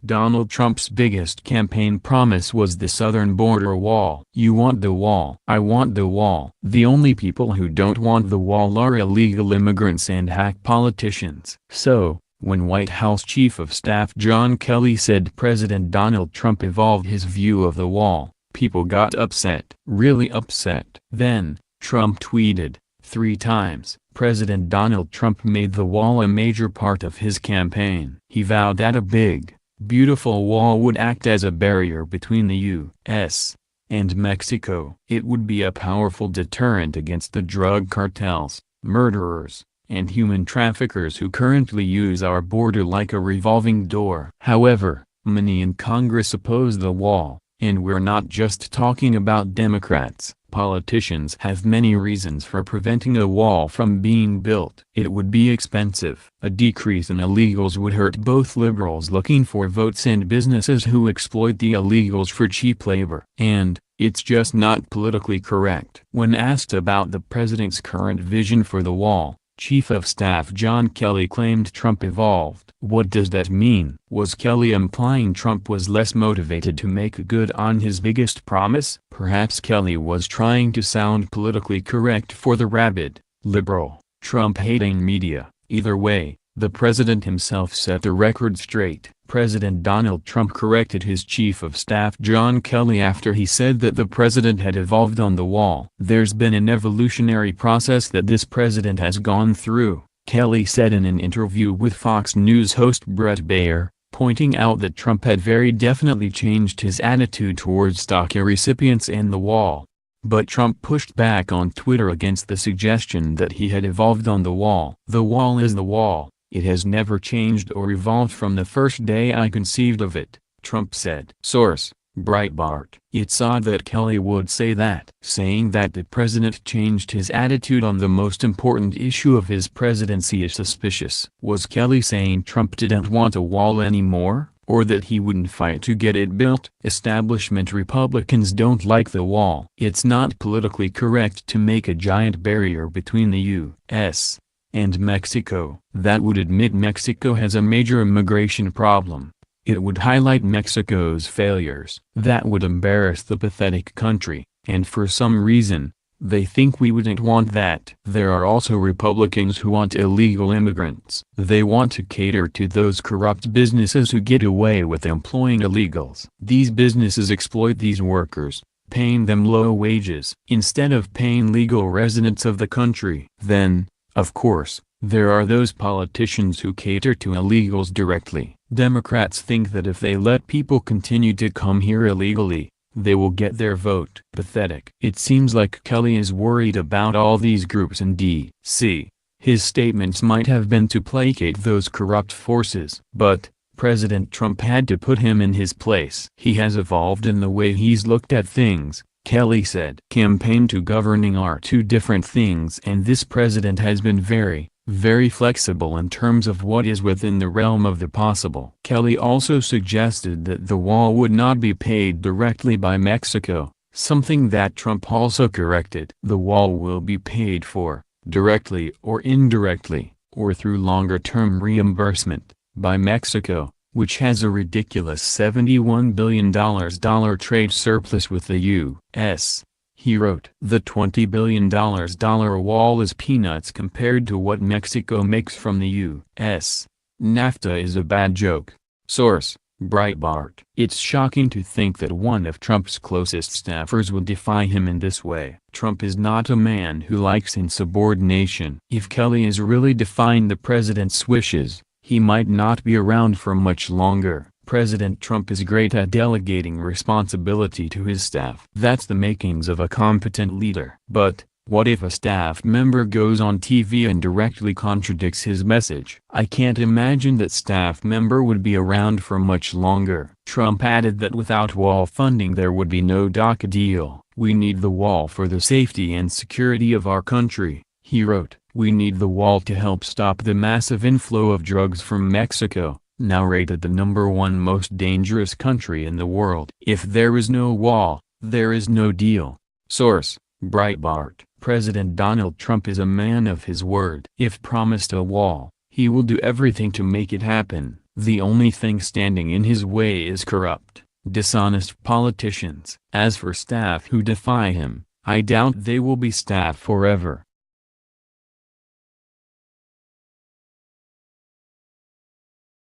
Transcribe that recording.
Donald Trump's biggest campaign promise was the southern border wall. "You want the wall. I want the wall." The only people who don't want the wall are illegal immigrants and hack politicians. So, when White House Chief of Staff John Kelly said President Donald Trump evolved his view of the wall, people got upset. Really upset. Then, Trump tweeted, 3 times, President Donald Trump made the wall a major part of his campaign. He vowed that a big, beautiful wall would act as a barrier between the U.S. and Mexico. It would be a powerful deterrent against the drug cartels, murderers, and human traffickers who currently use our border like a revolving door. However, many in Congress oppose the wall, and we're not just talking about Democrats. Politicians have many reasons for preventing a wall from being built. It would be expensive. A decrease in illegals would hurt both liberals looking for votes and businesses who exploit the illegals for cheap labor. And, it's just not politically correct. When asked about the president's current vision for the wall, Chief of Staff John Kelly claimed Trump evolved. What does that mean? Was Kelly implying Trump was less motivated to make good on his biggest promise? Perhaps Kelly was trying to sound politically correct for the rabid, liberal, Trump-hating media. Either way, the president himself set the record straight. President Donald Trump corrected his Chief of Staff John Kelly after he said that the president had evolved on the wall. "There's been an evolutionary process that this president has gone through," Kelly said in an interview with Fox News host Bret Baier, pointing out that Trump had very definitely changed his attitude towards DACA recipients and the wall. But Trump pushed back on Twitter against the suggestion that he had evolved on the wall. "The wall is the wall. It has never changed or evolved from the first day I conceived of it," Trump said. Source: Breitbart. It's odd that Kelly would say that. Saying that the president changed his attitude on the most important issue of his presidency is suspicious. Was Kelly saying Trump didn't want a wall anymore, or that he wouldn't fight to get it built? Establishment Republicans don't like the wall. It's not politically correct to make a giant barrier between the U.S. and Mexico. That would admit Mexico has a major immigration problem. It would highlight Mexico's failures. That would embarrass the pathetic country, and for some reason, they think we wouldn't want that. There are also Republicans who want illegal immigrants. They want to cater to those corrupt businesses who get away with employing illegals. These businesses exploit these workers, paying them low wages, instead of paying legal residents of the country. Then, of course, there are those politicians who cater to illegals directly. Democrats think that if they let people continue to come here illegally, they will get their vote. Pathetic. It seems like Kelly is worried about all these groups in D.C. His statements might have been to placate those corrupt forces. But, President Trump had to put him in his place. He has evolved in the way he's looked at things, Kelly said. Campaign to governing are two different things, and this president has been very flexible in terms of what is within the realm of the possible. Kelly also suggested that the wall would not be paid directly by Mexico, something that Trump also corrected. The wall will be paid for, directly or indirectly, or through longer-term reimbursement, by Mexico, which has a ridiculous $71 billion trade surplus with the U.S., he wrote. The $20 billion wall is peanuts compared to what Mexico makes from the U.S. NAFTA is a bad joke. Source: Breitbart. It's shocking to think that one of Trump's closest staffers would defy him in this way. Trump is not a man who likes insubordination. If Kelly is really defying the president's wishes, he might not be around for much longer. President Trump is great at delegating responsibility to his staff. That's the makings of a competent leader. But, what if a staff member goes on TV and directly contradicts his message? I can't imagine that staff member would be around for much longer. Trump added that without wall funding there would be no DACA deal. "We need the wall for the safety and security of our country," he wrote. "We need the wall to help stop the massive inflow of drugs from Mexico, now rated the #1 most dangerous country in the world. If there is no wall, there is no deal." Source: Breitbart. President Donald Trump is a man of his word. If promised a wall, he will do everything to make it happen. The only thing standing in his way is corrupt, dishonest politicians. As for staff who defy him, I doubt they will be staff forever.